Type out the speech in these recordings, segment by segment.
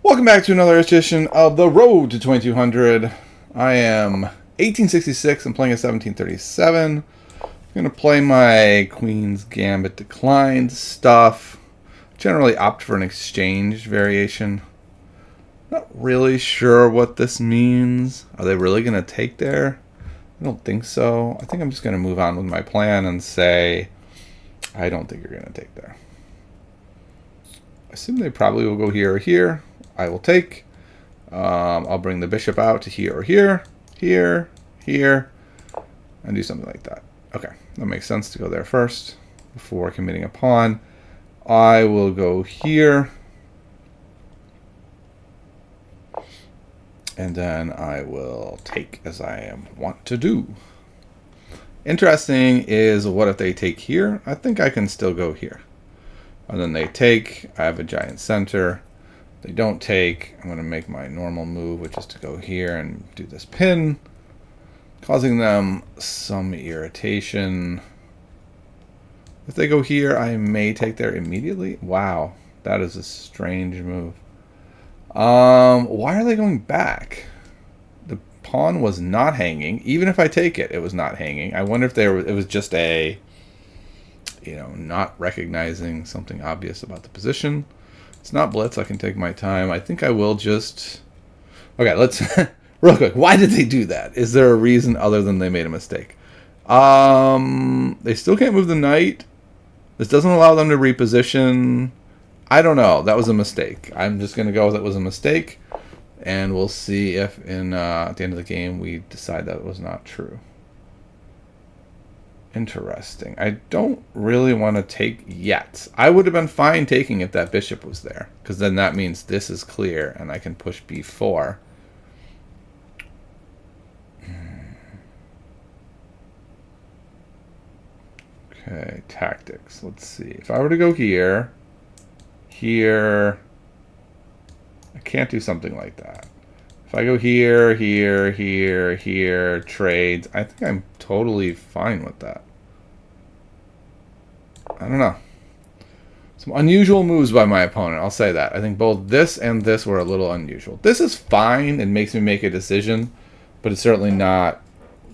Welcome back to another edition of The Road to 2200. I am 1866. I'm playing a 1737. I'm going to play my Queen's Gambit Declined stuff. Generally opt for an exchange variation. Not really sure what this means. Are they really going to take there? I don't think so. I think I'm just going to move on with my plan and say, I don't think you're going to take there. I assume they probably will go here or here. I will take. I'll bring the bishop out to here or here, here, here, and do something like that. Okay, that makes sense to go there first before committing a pawn. I will go here, and then I will take as I want to do. Interesting is, what if they take here? I think I can still go here. And then they take. I have a giant center. They don't take. I'm going to make my normal move, which is to go here and do this pin, causing them some irritation. If they go here, I may take there immediately. Wow, that is a strange move. Why are they going back? The pawn was not hanging. Even if I take it, it was not hanging. I wonder if it was just a, not recognizing something obvious about the position. It's not blitz. I can take my time. I think I will just... Okay, let's... real quick. Why did they do that? Is there a reason other than they made a mistake? They still can't move the knight. This doesn't allow them to reposition. I don't know. That was a mistake. I'm just going to go with it was a mistake. And we'll see if at the end of the game we decide that it was not true. Interesting. I don't really want to take yet. I would have been fine taking if that bishop was there, because then that means this is clear and I can push b4. Okay, tactics. Let's see. If I were to go here, here, I can't do something like that. If I go here, here, here, here, trades, I think I'm totally fine with that. I don't know. Some unusual moves by my opponent, I'll say that. I think both this and this were a little unusual. This is fine. It makes me make a decision, but it's certainly not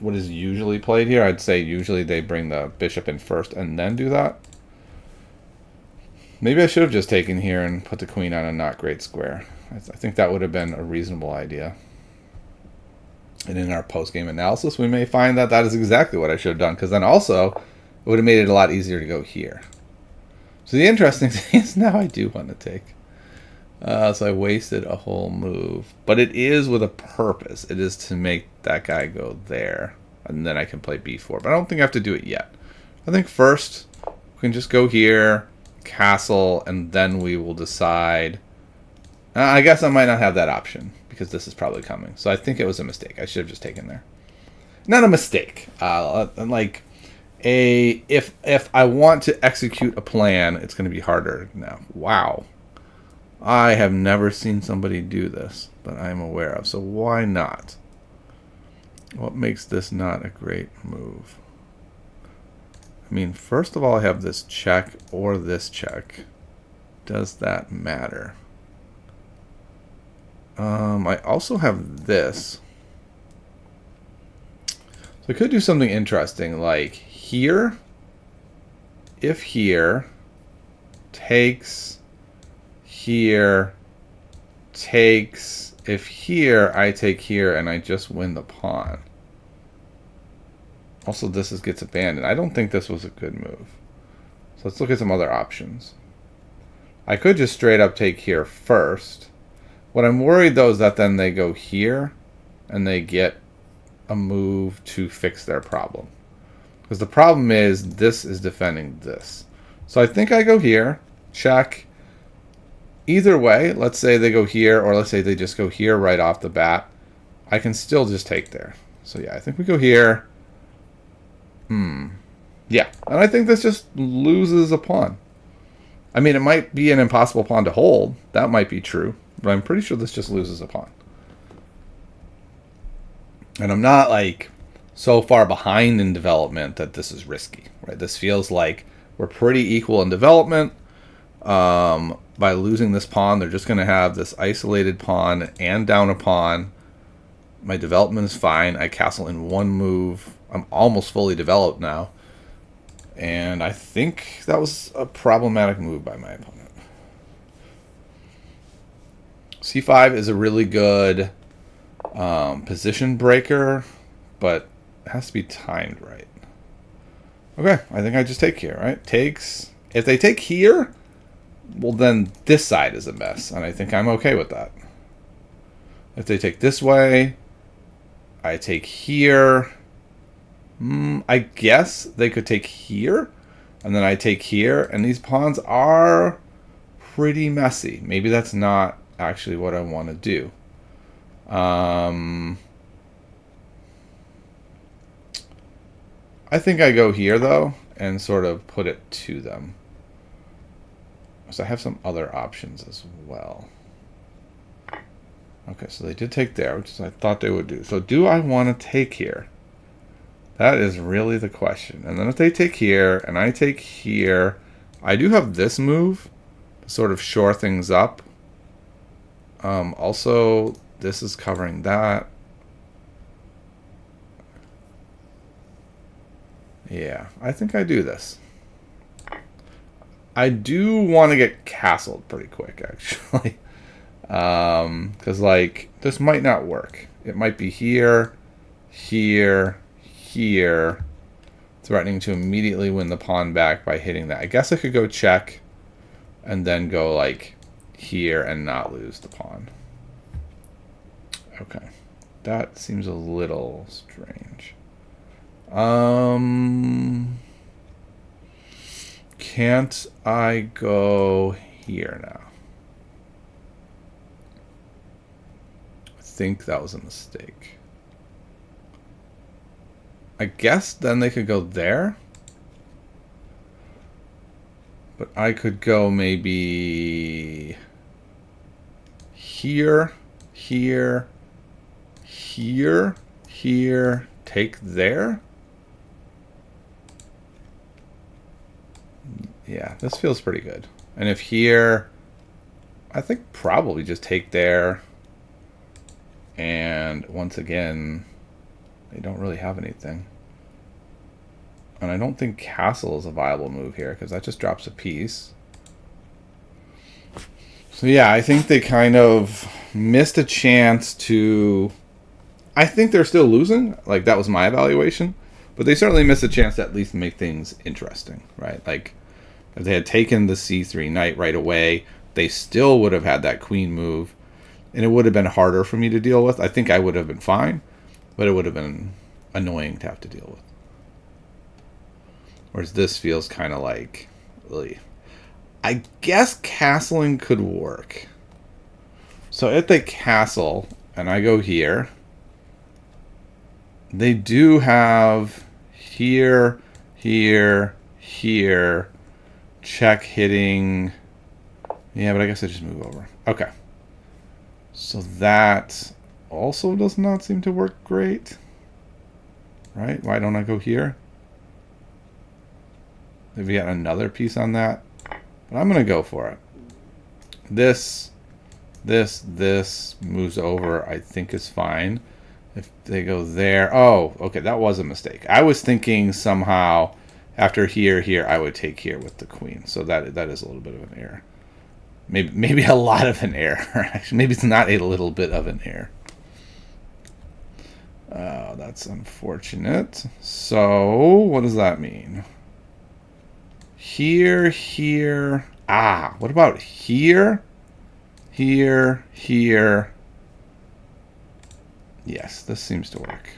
what is usually played here. I'd say usually they bring the bishop in first and then do that. Maybe I should have just taken here and put the queen on a not great square. I think that would have been a reasonable idea. And in our post-game analysis, we may find that that is exactly what I should have done, because then also it would have made it a lot easier to go here. So the interesting thing is now I do want to take. So I wasted a whole move. But it is with a purpose. It is to make that guy go there. And then I can play b4. But I don't think I have to do it yet. I think first we can just go here, castle, and then we will decide. I guess I might not have that option, because this is probably coming. So I think it was a mistake. I should have just taken there. Not a mistake. If I want to execute a plan, it's going to be harder now. Wow. I have never seen somebody do this that I'm aware of. So why not? What makes this not a great move? I mean, first of all, I have this check or this check. Does that matter? I also have this. So I could do something interesting, like here, if here, takes, here, takes, if here, I take here, and I just win the pawn. Also, this gets abandoned. I don't think this was a good move. So let's look at some other options. I could just straight up take here first. What I'm worried, though, is that then they go here, and they get a move to fix their problem. Because the problem is this is defending this. So I think I go here, check. Either way, let's say they go here, or let's say they just go here right off the bat, I can still just take there. So yeah, I think we go here. Yeah, and I think this just loses a pawn. I mean, it might be an impossible pawn to hold. That might be true. But I'm pretty sure this just loses a pawn. And I'm not like so far behind in development that this is risky, right? This feels like we're pretty equal in development. By losing this pawn, they're just going to have this isolated pawn and down a pawn. My development is fine. I castle in one move. I'm almost fully developed now. And I think that was a problematic move by my opponent. C5 is a really good position breaker, but it has to be timed right. Okay, I think I just take here, right? Takes. If they take here, well, then this side is a mess, and I think I'm okay with that. If they take this way, I take here. I guess they could take here, and then I take here, and these pawns are pretty messy. Maybe that's not actually what I want to do. I think I go here, though, and sort of put it to them. So I have some other options as well. Okay, so they did take there, which is I thought they would do. So do I want to take here? That is really the question. And then if they take here, and I take here, I do have this move to sort of shore things up. Also, this is covering that. Yeah, I think I do this. I do want to get castled pretty quick, actually. Because, like, this might not work. It might be here, here, here, threatening to immediately win the pawn back by hitting that. I guess I could go check and then go, like, here and not lose the pawn. Okay. That seems a little strange. Can't I go here now? I think that was a mistake. I guess then they could go there. But I could go maybe here, here, here, here, take there. Yeah, this feels pretty good. And if here, I think probably just take there. And once again, they don't really have anything. And I don't think castle is a viable move here, because that just drops a piece. So yeah, I think they kind of missed a chance to... I think they're still losing. Like, that was my evaluation. But they certainly missed a chance to at least make things interesting, right? Like, if they had taken the c3 knight right away, they still would have had that queen move. And it would have been harder for me to deal with. I think I would have been fine, but it would have been annoying to have to deal with. Whereas this feels kind of like, really, I guess castling could work. So if they castle and I go here, they do have here, here, here, check hitting. Yeah, but I guess I just move over. Okay. So that also does not seem to work great. Right? Why don't I go here? Maybe get another piece on that. But I'm going to go for it. This moves over, I think is fine. If they go there. Oh, okay, that was a mistake. I was thinking somehow after here, I would take here with the queen. So that is a little bit of an error. Maybe a lot of an error. Actually, maybe it's not a little bit of an error. That's unfortunate. So, what does that mean? Here, here. Ah, what about here? Here, here. Yes, this seems to work.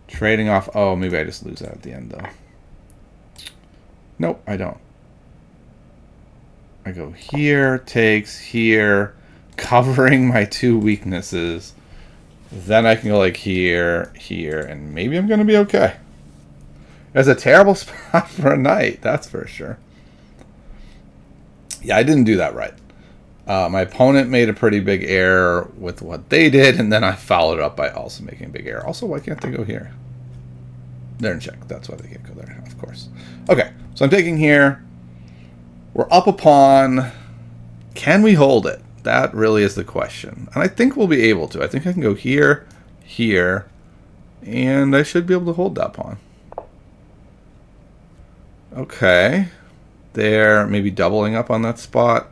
Trading off. Oh, maybe I just lose that at the end, though. Nope, I don't. I go here, takes, here, covering my two weaknesses. Then I can go like here, here, and maybe I'm going to be okay. It's a terrible spot for a knight, that's for sure. Yeah, I didn't do that right. My opponent made a pretty big error with what they did, and then I followed it up by also making a big error. Also, why can't they go here? They're in check. That's why they can't go there, of course. Okay, so I'm taking here. We're up a pawn. Can we hold it? That really is the question. And I think we'll be able to. I think I can go here, here, and I should be able to hold that pawn. Okay. They're maybe doubling up on that spot.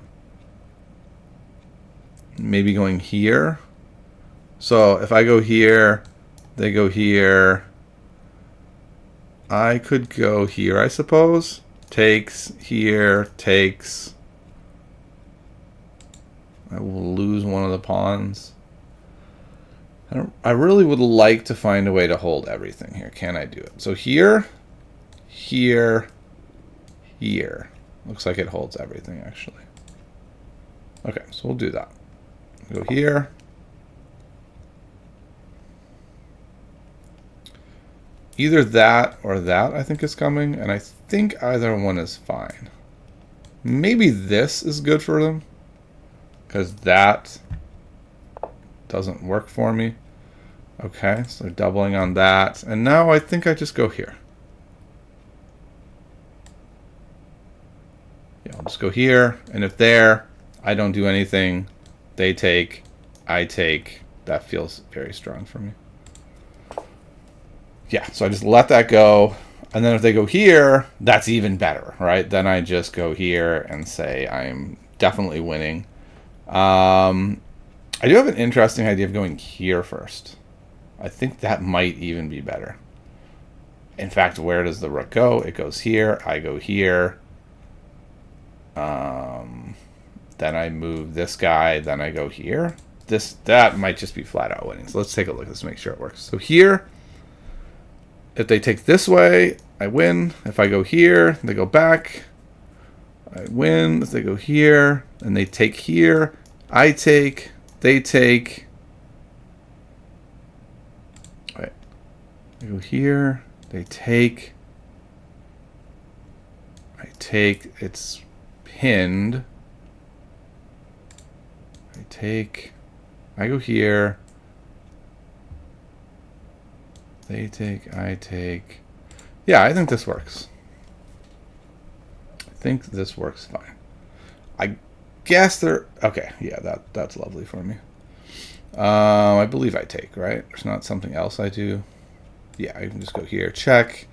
Maybe going here. So if I go here, they go here. I could go here, I suppose. Takes, here, takes. I will lose one of the pawns. I really would like to find a way to hold everything here. Can I do it? So here, here, here. Looks like it holds everything, actually. Okay, so we'll do that. Go here. Either that or that, I think, is coming, and I think either one is fine. Maybe this is good for them, because that doesn't work for me. Okay, so they're doubling on that, and now I think I just go here. Yeah, I'll just go here, and if there, I don't do anything, they take, I take. That feels very strong for me. Yeah, so I just let that go. And then if they go here, that's even better, right? Then I just go here and say I'm definitely winning. I do have an interesting idea of going here first. I think that might even be better. In fact, where does the rook go? It goes here. I go here. Then I move this guy. Then I go here. That might just be flat out winning. So let's take a look. Let's make sure it works. So here, if they take this way, I win. If I go here, they go back. I win. If they go here, and they take here, I take. They take. All right. They go here. They take. I take. It's pinned. I take. I go here. They take, I take. Yeah, I think this works. I think this works fine. I guess they're okay. Yeah, that's lovely for me. I believe I take, right? There's not something else I do. Yeah, I can just go here, check.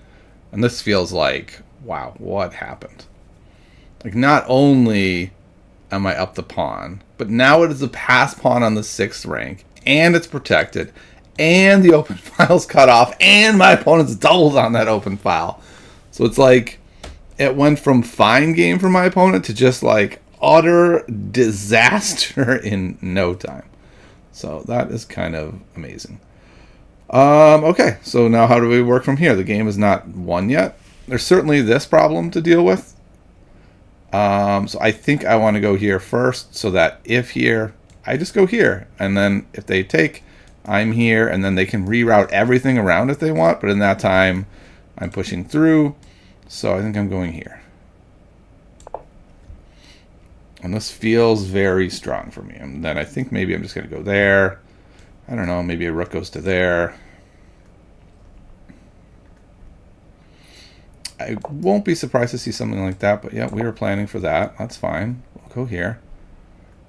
And this feels like, wow, what happened? Like, not only am I up the pawn, but now it is a pass pawn on the 6th rank, and it's protected, and the open file's cut off, and my opponent's doubled on that open file. So it's like, it went from fine game for my opponent to just like utter disaster in no time. So that is kind of amazing. Okay, so now how do we work from here? The game is not won yet. There's certainly this problem to deal with. So I think I want to go here first, so that if here, I just go here. And then if they take, I'm here, and then they can reroute everything around if they want. But in that time, I'm pushing through. So I think I'm going here. And this feels very strong for me. And then I think maybe I'm just going to go there. I don't know, maybe a rook goes to there. I won't be surprised to see something like that, but yeah, we were planning for that. That's fine. We'll go here.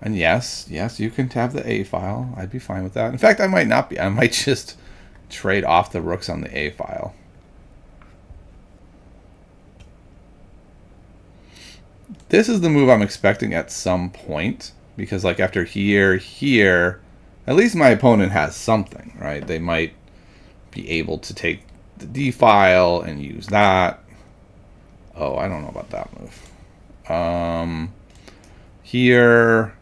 And yes, you can have the A file. I'd be fine with that. In fact, I might not be. I might just trade off the rooks on the A file. This is the move I'm expecting at some point, because like after here, at least my opponent has something, right? They might be able to take the D file and use that. Oh, I don't know about that move. Here.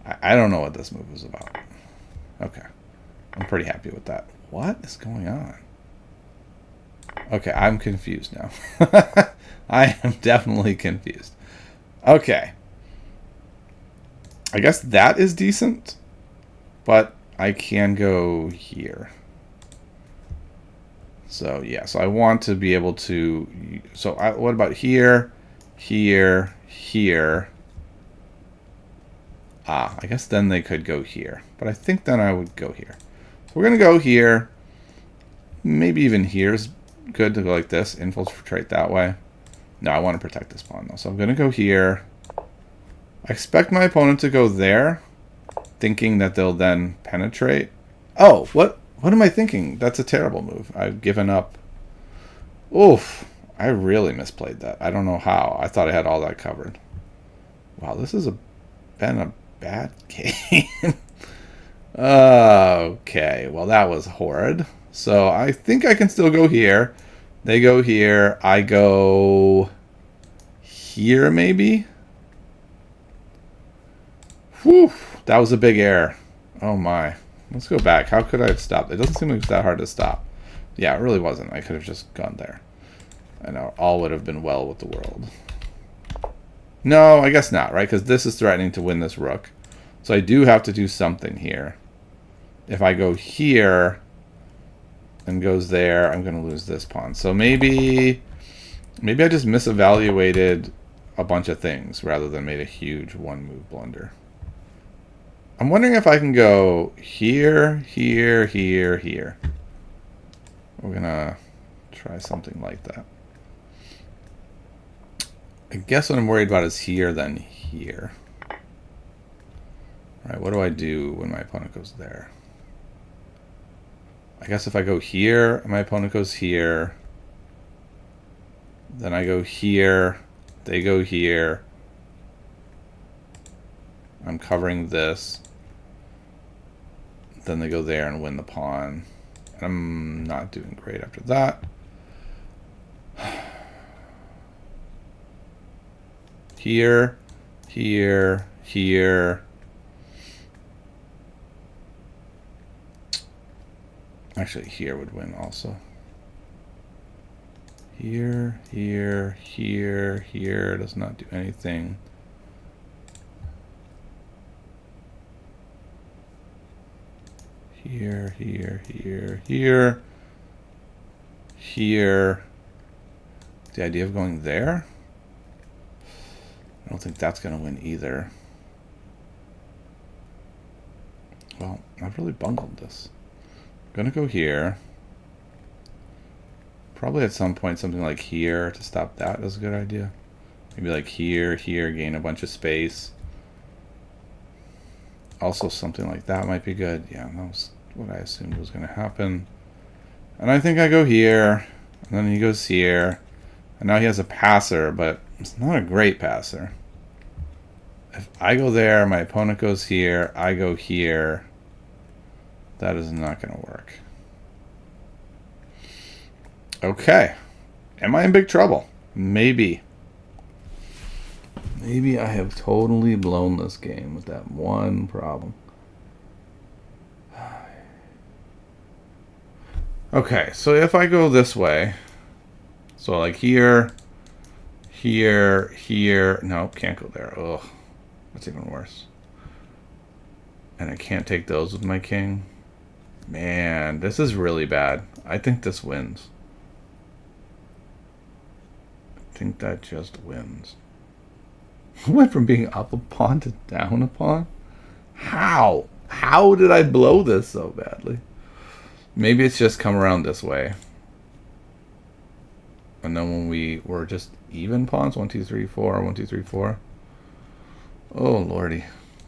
I don't know what this move is about. Okay. I'm pretty happy with that. What is going on? Okay, I'm confused now. I am definitely confused. Okay. I guess that is decent, but I can go here. So, yeah, so I want to be able to... So, what about here, here, here? I guess then they could go here. But I think then I would go here. So we're going to go here. Maybe even here is good to go like this. Infiltrate that way. No, I want to protect this pawn though. So I'm going to go here. I expect my opponent to go there, thinking that they'll then penetrate. Oh, what am I thinking? That's a terrible move. I've given up. Oof. I really misplayed that. I don't know how. I thought I had all that covered. Wow, this has been a bad game. Okay, well that was horrid. So I think I can still go here. They go here. I go here maybe? Whew, that was a big error. Oh my. Let's go back. How could I have stopped? It doesn't seem like it's that hard to stop. Yeah, it really wasn't. I could have just gone there. And all would have been well with the world. No, I guess not, right? Because this is threatening to win this rook. So I do have to do something here. If I go here and goes there, I'm going to lose this pawn. So maybe I just misevaluated a bunch of things rather than made a huge one-move blunder. I'm wondering if I can go here, here, here, here. We're going to try something like that. I guess what I'm worried about is here, then here. All right, what do I do when my opponent goes there? I guess if I go here, and my opponent goes here, then I go here, they go here. I'm covering this. Then they go there and win the pawn. And I'm not doing great after that. Here, here, here. Actually, here would win also. Here, here, here, here. Does not do anything. Here, here, here, here. Here. The idea of going there? I don't think that's going to win either. Well, I've really bungled this. I'm going to go here. Probably at some point something like here to stop that is a good idea. Maybe like here, here, gain a bunch of space. Also something like that might be good. Yeah, that was what I assumed was going to happen. And I think I go here. And then he goes here. And now he has a passer, but it's not a great passer. If I go there, my opponent goes here, I go here. That is not going to work. Okay. Am I in big trouble? Maybe. Maybe I have totally blown this game with that one problem. Okay, so if I go this way, so like here, here, here, no, can't go there. Ugh, that's even worse. And I can't take those with my king. Man, this is really bad. I think this wins. I think that just wins. Went from being up a pawn to down a pawn? How? How did I blow this so badly? Maybe it's just come around this way. And then when we were just even pawns, 1, 2, 3, 4, 1, 2, 3, 4. Oh, lordy.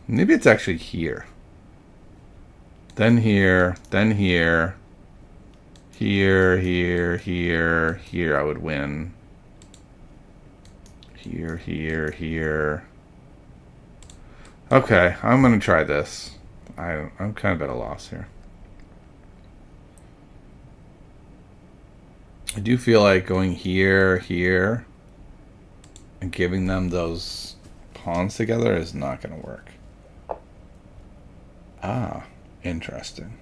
Maybe it's actually here. Then here, then here. Here, here, here, here I would win. Here, here, here. Okay, I'm going to try this. I'm kind of at a loss here. I do feel like going here, here, and giving them those pawns together is not going to work. Ah, interesting.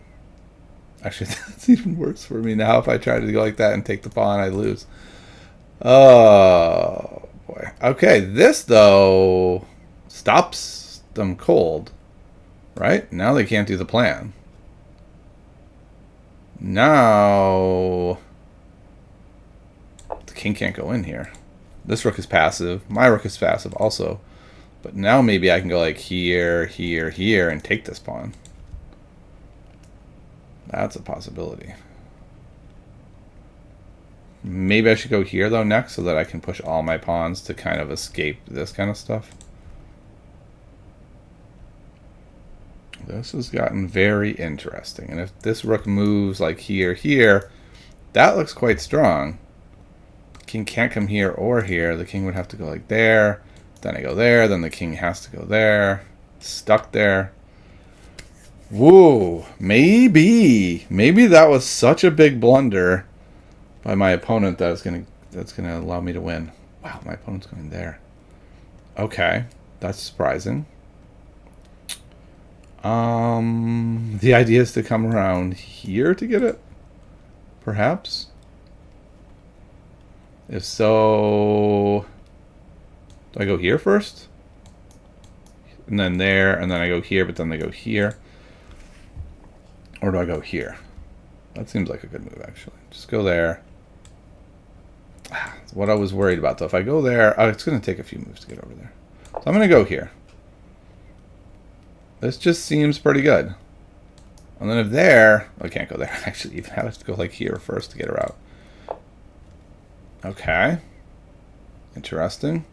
Actually, that's even worse for me now. If I try to go like that and take the pawn, I lose. Oh, boy. Okay, this, though, stops them cold. Right? Now they can't do the plan. Now the king can't go in here. This rook is passive. My rook is passive also. But now maybe I can go like here, here, here and take this pawn. That's a possibility. Maybe I should go here, though, next, so that I can push all my pawns to kind of escape this kind of stuff. This has gotten very interesting. And if this rook moves like here, that looks quite strong. King can't come here or here. The king would have to go like there. Then I go there. Then the king has to go there. Stuck there. Whoa. Maybe that was such a big blunder by my opponent that's gonna allow me to win. Wow, my opponent's going there. Okay, that's surprising. The idea is to come around here to get it, perhaps. If so, do I go here first? And then there, and then I go here, but then they go here. Or do I go here? That seems like a good move, actually. Just go there. That's what I was worried about, though. If I go there, oh, it's going to take a few moves to get over there. So I'm going to go here. This just seems pretty good. And then if there, I can't go there, actually. Even I have to go like here first to get her out. Okay. Interesting.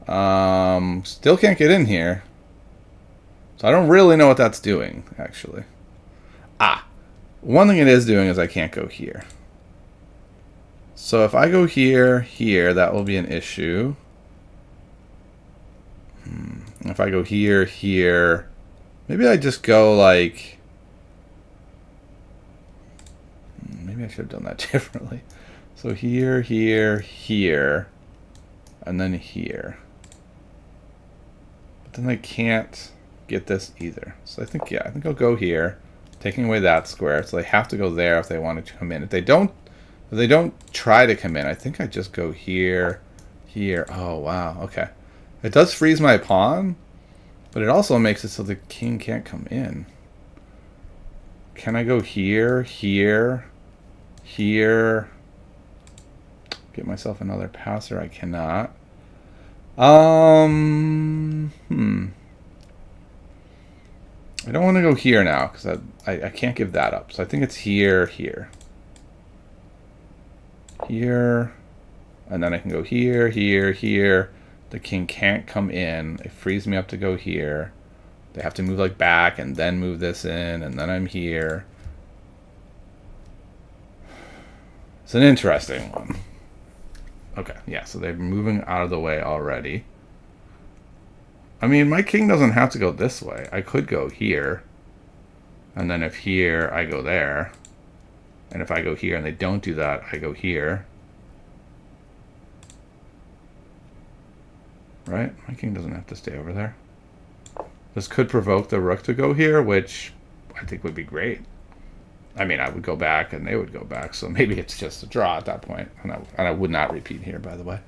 Still can't get in here. So I don't really know what that's doing, actually. One thing it is doing is I can't go here. So if I go here, that will be an issue. If I go here, maybe I just go like... Maybe I should have done that differently. So here, and then here. But then I can't get this either. So I think I'll go here, taking away that square. So they have to go there if they want to come in. If they don't try to come in, I think I just go here. Oh, wow. Okay. It does freeze my pawn, but it also makes it so the king can't come in. Can I go here? Get myself another passer? I cannot. I don't want to go here now because I can't give that up. So I think it's here. And then I can go here. The king can't come in. It frees me up to go here. They have to move like back and then move this in, and then I'm here. It's an interesting one. Okay, yeah, so they're moving out of the way already. I mean, my king doesn't have to go this way. I could go here. And then if here, I go there. And if I go here and they don't do that, I go here. Right? My king doesn't have to stay over there. This could provoke the rook to go here, which I think would be great. I mean, I would go back and they would go back, so maybe it's just a draw at that point. And I would not repeat here, by the way.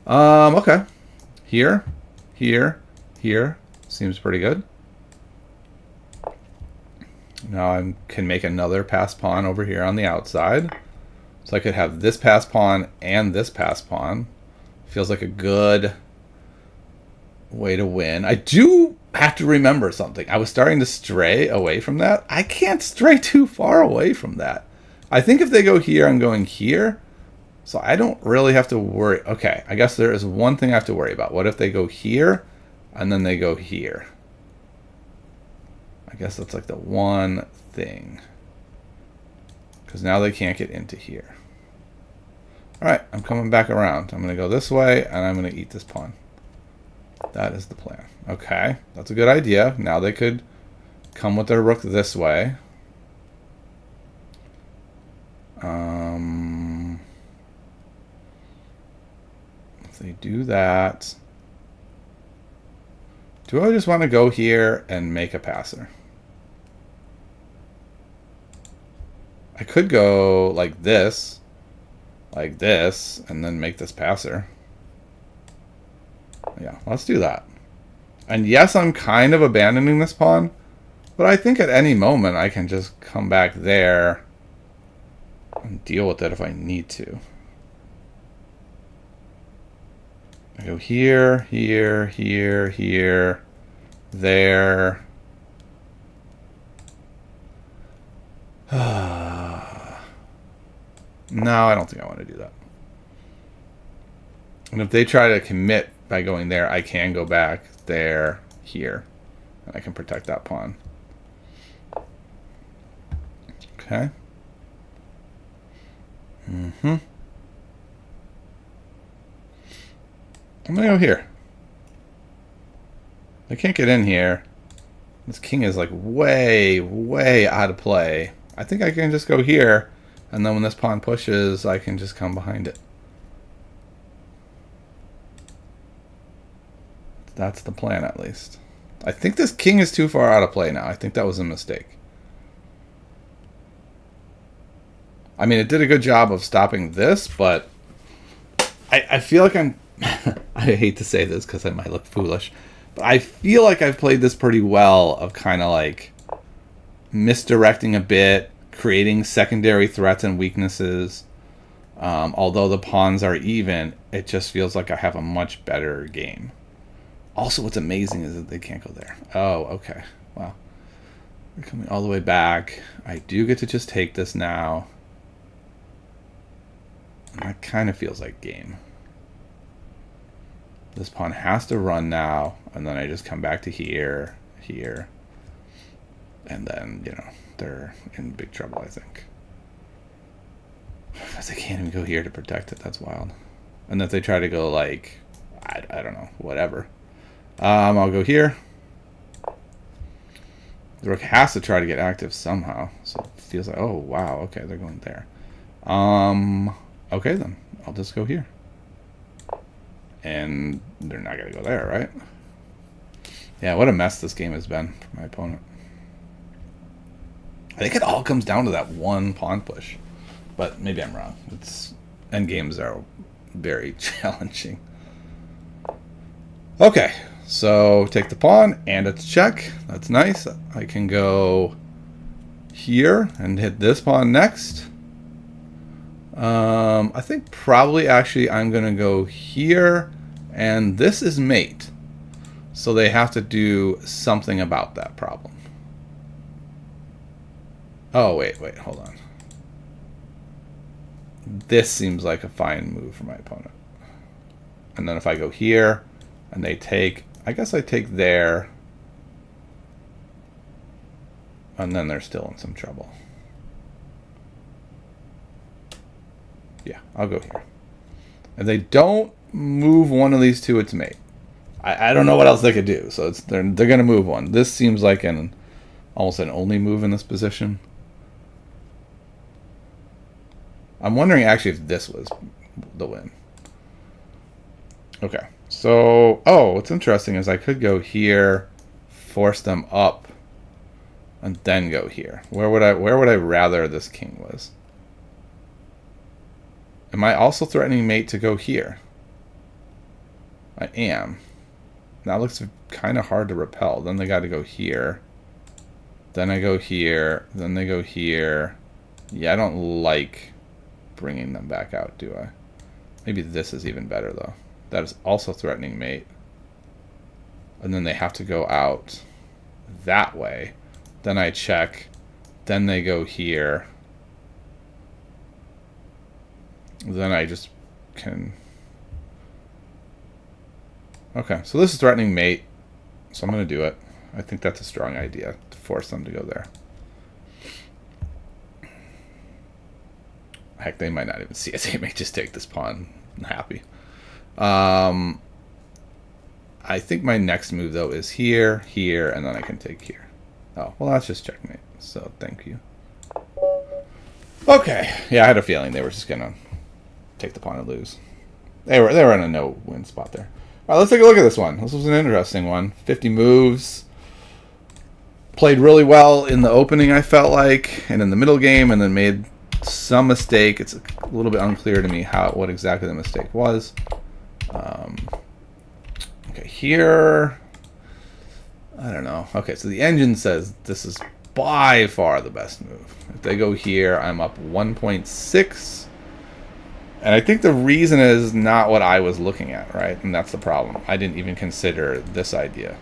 Okay. Here. Seems pretty good. Now I can make another pass pawn over here on the outside. So I could have this pass pawn and this pass pawn. Feels like a good way to win. I do have to remember something. I was starting to stray away from that. I can't stray too far away from that. I think if they go here, I'm going here. So I don't really have to worry. Okay, I guess there is one thing I have to worry about. What if they go here and then they go here? I guess that's like the one thing. Because now they can't get into here. Alright, I'm coming back around. I'm going to go this way and I'm going to eat this pawn. That is the plan. Okay, that's a good idea. Now they could come with their rook this way. If they do that, do I just want to go here and make a passer? I could go like this, and then make this passer. Yeah, let's do that. And yes, I'm kind of abandoning this pawn, but I think at any moment I can just come back there and deal with it if I need to. I go here, there. No, I don't think I want to do that. And if they try to commit by going there, I can go back there, here. And I can protect that pawn. Okay. I'm going to go here. They can't get in here. This king is like way, way out of play. I think I can just go here. And then when this pawn pushes, I can just come behind it. That's the plan, at least. I think this king is too far out of play now. I think that was a mistake. I mean, it did a good job of stopping this, but I feel like I'm... I hate to say this because I might look foolish, but I feel like I've played this pretty well of kind of like misdirecting a bit, creating secondary threats and weaknesses. Although the pawns are even, it just feels like I have a much better game. Also, what's amazing is that they can't go there. Oh, okay. Wow. We're coming all the way back. I do get to just take this now. That kind of feels like game. This pawn has to run now, and then I just come back to here, here. And then, you know, they're in big trouble, I think. Because they can't even go here to protect it. That's wild. And if they try to go, like, I don't know, whatever. I'll go here. The rook has to try to get active somehow. So it feels like, oh, wow, okay, they're going there. Okay, then. I'll just go here. And they're not going to go there, right? Yeah, what a mess this game has been for my opponent. I think it all comes down to that one pawn push. But maybe I'm wrong. Endgames are very challenging. Okay, so take the pawn and it's check. That's nice. I can go here and hit this pawn next. I think probably actually I'm going to go here, and this is mate. So they have to do something about that problem. Oh, wait, hold on. This seems like a fine move for my opponent. And then if I go here and they take, I guess I take there. And then they're still in some trouble. Yeah, I'll go here. If they don't move one of these two, it's mate. I don't know what else they could do. So they're going to move one. This seems like almost an only move in this position. I'm wondering actually if this was the win. Okay. So, what's interesting is I could go here, force them up, and then go here. Where would I rather this king was? Am I also threatening mate to go here? I am. That looks kind of hard to repel. Then they got to go here. Then I go here. Then they go here. Yeah, I don't like bringing them back out, do I? Maybe this is even better, though. That is also threatening mate. And then they have to go out that way. Then I check. Then they go here. Then I just can... Okay, so this is threatening mate. So I'm going to do it. I think that's a strong idea, to force them to go there. Heck, they might not even see it. They may just take this pawn. I'm happy. I think my next move, though, is here, here, and then I can take here. Oh, well, that's just checkmate. So, thank you. Okay. Yeah, I had a feeling they were just going to take the pawn and lose. They were in a no-win spot there. All right, let's take a look at this one. This was an interesting one. 50 moves. Played really well in the opening, I felt like, and in the middle game, and then made some mistake. It's a little bit unclear to me what exactly the mistake was. Okay, here, I don't know. Okay, so the engine says this is by far the best move. If they go here, I'm up 1.6. And I think the reason is not what I was looking at, right? And that's the problem. I didn't even consider this idea.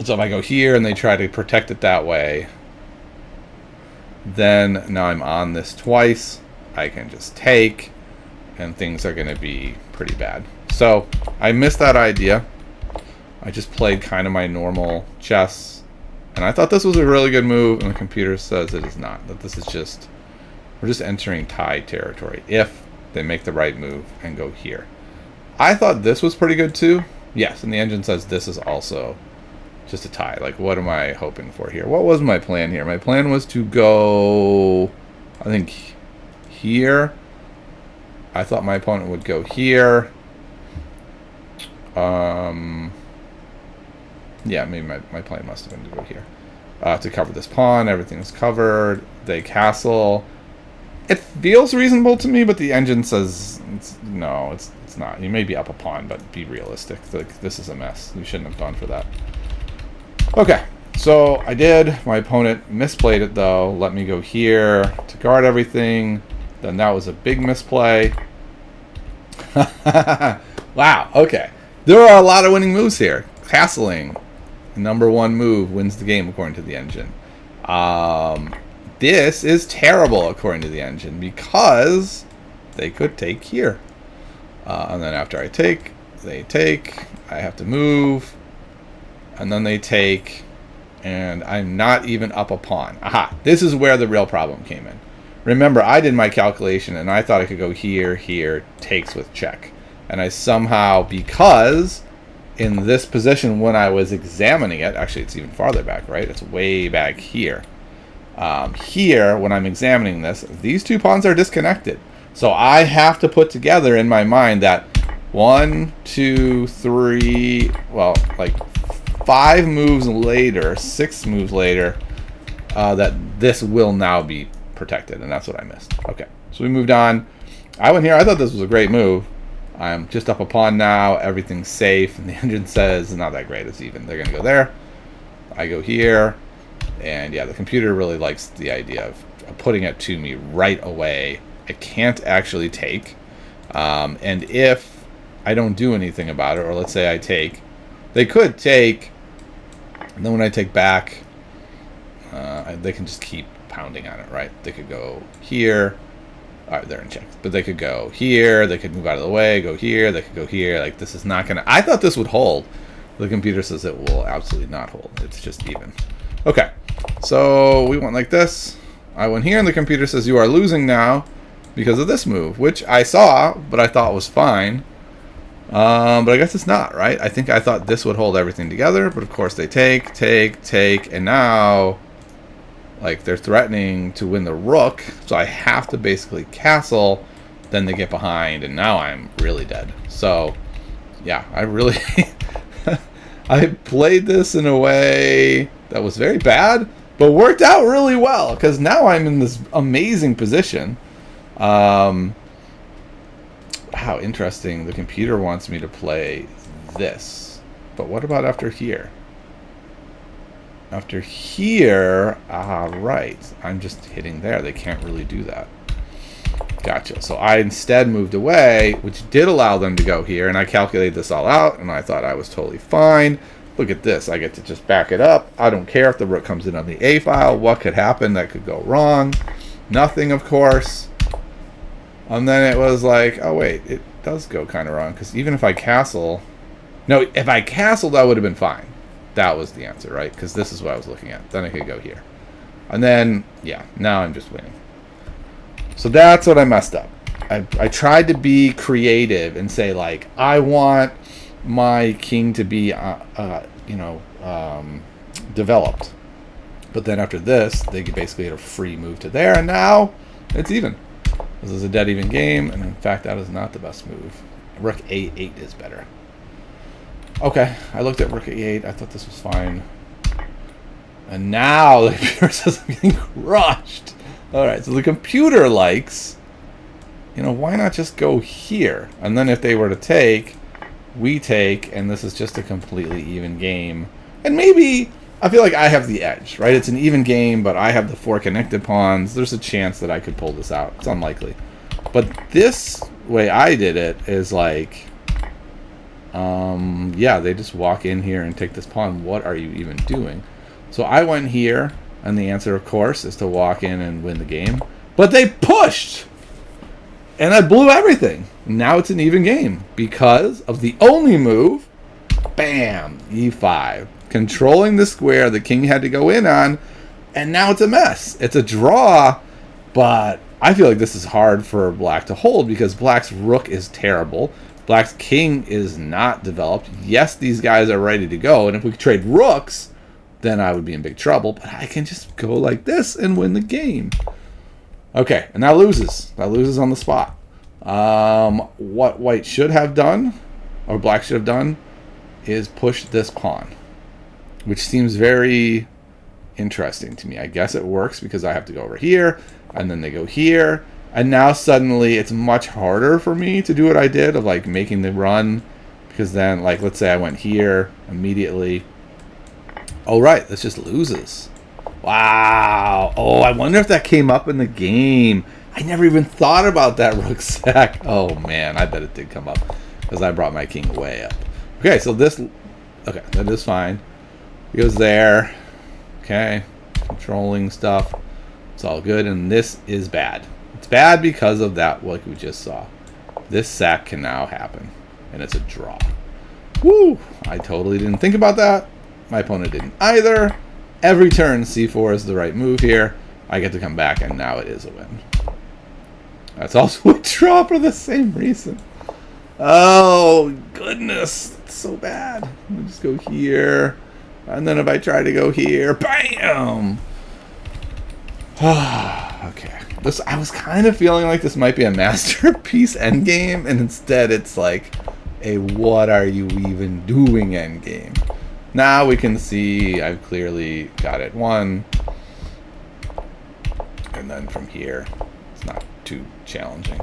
So if I go here and they try to protect it that way, then now I'm on this twice. I can just take, and things are going to be pretty bad. So I missed that idea. I just played kind of my normal chess, and I thought this was a really good move, and the computer says it is not. That this is just, we're just entering tie territory if they make the right move and go here. I thought this was pretty good too. Yes, and the engine says this is also just a tie. Like, what am I hoping for here? What was my plan here? My plan was to go, I think, here. I thought my opponent would go here. Yeah, maybe my plan must have been to go here. To cover this pawn, everything's covered. They castle. It feels reasonable to me, but the engine says no, it's not. You may be up a pawn, but be realistic. Like, this is a mess. You shouldn't have gone for that. Okay, so I did. My opponent misplayed it, though. Let me go here to guard everything. Then that was a big misplay. Wow, okay. There are a lot of winning moves here. Castling, number one move, wins the game, according to the engine. This is terrible, according to the engine, because they could take here. And then after I take, they take. I have to move. And then they take. And I'm not even up a pawn. Aha, this is where the real problem came in. Remember, I did my calculation, and I thought I could go here, here, takes with check. And I somehow, because in this position when I was examining it, actually it's even farther back, right? It's way back here. Here, when I'm examining this, these two pawns are disconnected. So I have to put together in my mind that 1, 2, 3, well, like 5 moves later, 6 moves later, that this will now be protected, and that's what I missed. Okay, so we moved on. I went here. I thought this was a great move. I'm just up a pawn now. Everything's safe, and the engine says it's not that great. It's even. They're going to go there. I go here. And yeah, the computer really likes the idea of putting it to me right away. It can't actually take. And if I don't do anything about it, or let's say I take, they could take, and then when I take back, they can just keep pounding on it, right? They could go here. All right, they're in check. But they could go here. They could move out of the way, go here. They could go here. Like, this is not going to... I thought this would hold. The computer says it will absolutely not hold. It's just even. Okay. So we went like this. I went here, and the computer says you are losing now because of this move, which I saw, but I thought was fine. But I guess it's not, right? I think I thought this would hold everything together, but of course they take, and now, like, they're threatening to win the rook, so I have to basically castle. Then they get behind, and now I'm really dead. So, yeah, I really... I played this in a way that was very bad, but worked out really well, because now I'm in this amazing position. How interesting. The computer wants me to play this. But what about after here? After here, right. I'm just hitting there. They can't really do that. Gotcha. So I instead moved away, which did allow them to go here, and I calculated this all out, and I thought I was totally fine. Look at this. I get to just back it up. I don't care if the rook comes in on the A file. What could happen that could go wrong? Nothing, of course. And then it was like, oh, wait, it does go kind of wrong, because even if I castle... No, if I castled, that would have been fine. That was the answer, right? Because this is what I was looking at. Then I could go here. And then, yeah, now I'm just winning. So that's what I messed up. I tried to be creative and say, like, I want my king to be, developed. But then after this, they basically had a free move to there, and now it's even. This is a dead even game, and in fact, that is not the best move. Rook A8 is better. Okay, I looked at Rook A8. I thought this was fine. And now the computer says I'm getting crushed. Alright, so the computer likes, why not just go here? And then if they were to take, we take, and this is just a completely even game. And maybe, I feel like I have the edge, right? It's an even game, but I have the 4 connected pawns. There's a chance that I could pull this out. It's unlikely. But this way I did it is like, yeah, they just walk in here and take this pawn. What are you even doing? So I went here, and the answer, of course, is to walk in and win the game. But they pushed! And I blew everything. Now it's an even game because of the only move. Bam! E5. Controlling the square the king had to go in on. And now it's a mess. It's a draw. But I feel like this is hard for black to hold because black's rook is terrible. Black's king is not developed. Yes, these guys are ready to go. And if we trade rooks, then I would be in big trouble. But I can just go like this and win the game. Okay, and that loses. That loses on the spot. What white should have done, or black should have done, is push this pawn, which seems very interesting to me. I guess it works because I have to go over here, and then they go here, and now suddenly it's much harder for me to do what I did of like making the run, because then like let's say I went here immediately. Oh right, this just loses. Wow. Oh, I wonder if that came up in the game. I never even thought about that rook sack. Oh, man. I bet it did come up because I brought my king way up. Okay, so this... Okay, that is fine. He goes there. Okay. Controlling stuff. It's all good. And this is bad. It's bad because of that, what we just saw. This sack can now happen. And it's a draw. Woo! I totally didn't think about that. My opponent didn't either. Every turn, c4 is the right move here. I get to come back, and now it is a win. That's also a draw for the same reason. Oh, goodness. It's so bad. Let me just go here. And then if I try to go here, bam! Okay. I was kind of feeling like this might be a masterpiece endgame, and instead it's like a what are you even doing endgame. Now we can see I've clearly got it won. And then from here, it's not too challenging.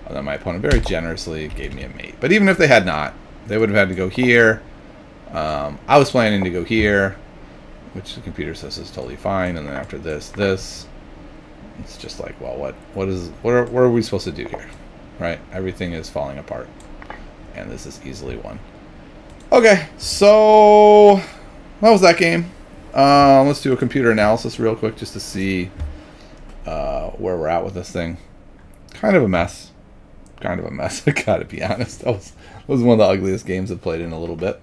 Although my opponent very generously gave me a mate. But even if they had not, they would have had to go here. I was planning to go here, which the computer says is totally fine. And then after this, it's just like, well, what are we supposed to do here? Right? Everything is falling apart. And this is easily won. Okay, so that was that game. Let's do a computer analysis real quick just to see where we're at with this thing. Kind of a mess. Kind of a mess, I gotta be honest. That was one of the ugliest games I've played in a little bit.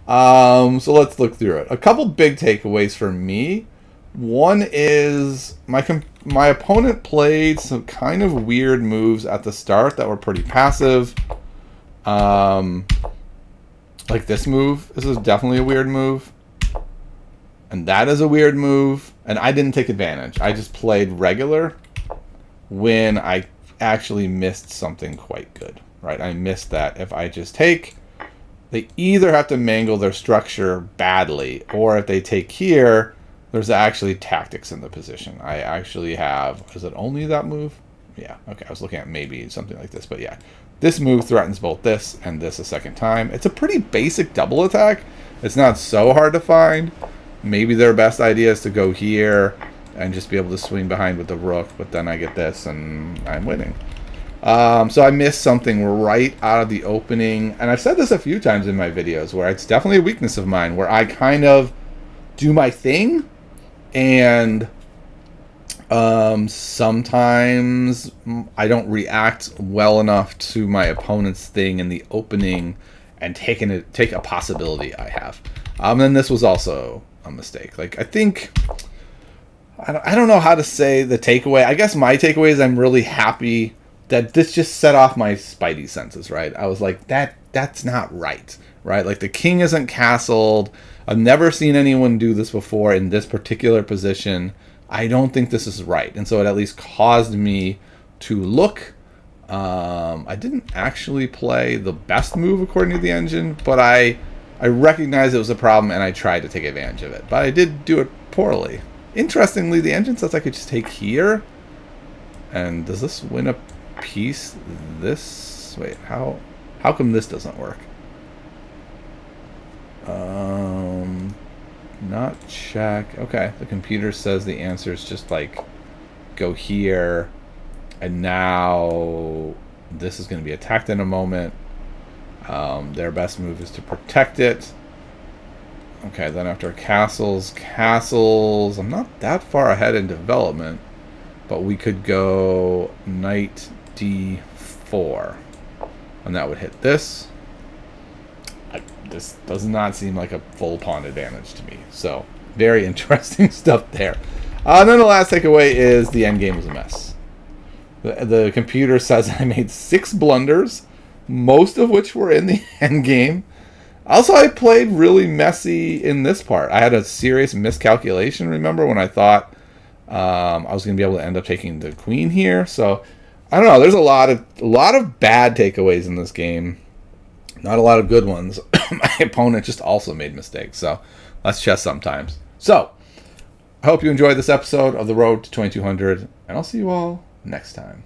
So let's look through it. A couple big takeaways for me. One is my opponent played some kind of weird moves at the start that were pretty passive. Like this move. This is definitely a weird move. And that is a weird move. And I didn't take advantage. I just played regular when I actually missed something quite good. Right? I missed that. If I just take, they either have to mangle their structure badly, or if they take here, there's actually tactics in the position. I actually have, is it only that move? Yeah, okay, I was looking at maybe something like this, but yeah. This move threatens both this and this a second time. It's a pretty basic double attack. It's not so hard to find. Maybe their best idea is to go here and just be able to swing behind with the rook, but then I get this and I'm winning. So I missed something right out of the opening. And I've said this a few times in my videos where it's definitely a weakness of mine, where I kind of do my thing and sometimes I don't react well enough to my opponent's thing in the opening and take a possibility I have. And this was also a mistake. Like, I think, I don't know how to say the takeaway. I guess my takeaway is I'm really happy that this just set off my spidey senses, right? I was like, that's not right, right? Like, the king isn't castled. I've never seen anyone do this before in this particular position. I don't think this is right. And so it at least caused me to look. I didn't actually play the best move according to the engine, but I recognized it was a problem and I tried to take advantage of it. But I did do it poorly. Interestingly, the engine says I could just take here. And does this win a piece? This? Wait, how come this doesn't work? Not check. Okay, the computer says the answer is just like go here, and now this is going to be attacked in a moment. Their best move is to protect it. Okay, then after castles, I'm not that far ahead in development, but we could go knight d4. And that would hit this. This does not seem like a full pawn advantage to me. So, very interesting stuff there. And then the last takeaway is the endgame was a mess. The computer says I made 6 blunders, most of which were in the endgame. Also, I played really messy in this part. I had a serious miscalculation, remember, when I thought I was going to be able to end up taking the queen here. So, I don't know. There's a lot of bad takeaways in this game. Not a lot of good ones. My opponent just also made mistakes. So, that's chess sometimes. So, I hope you enjoyed this episode of The Road to 2200, and I'll see you all next time.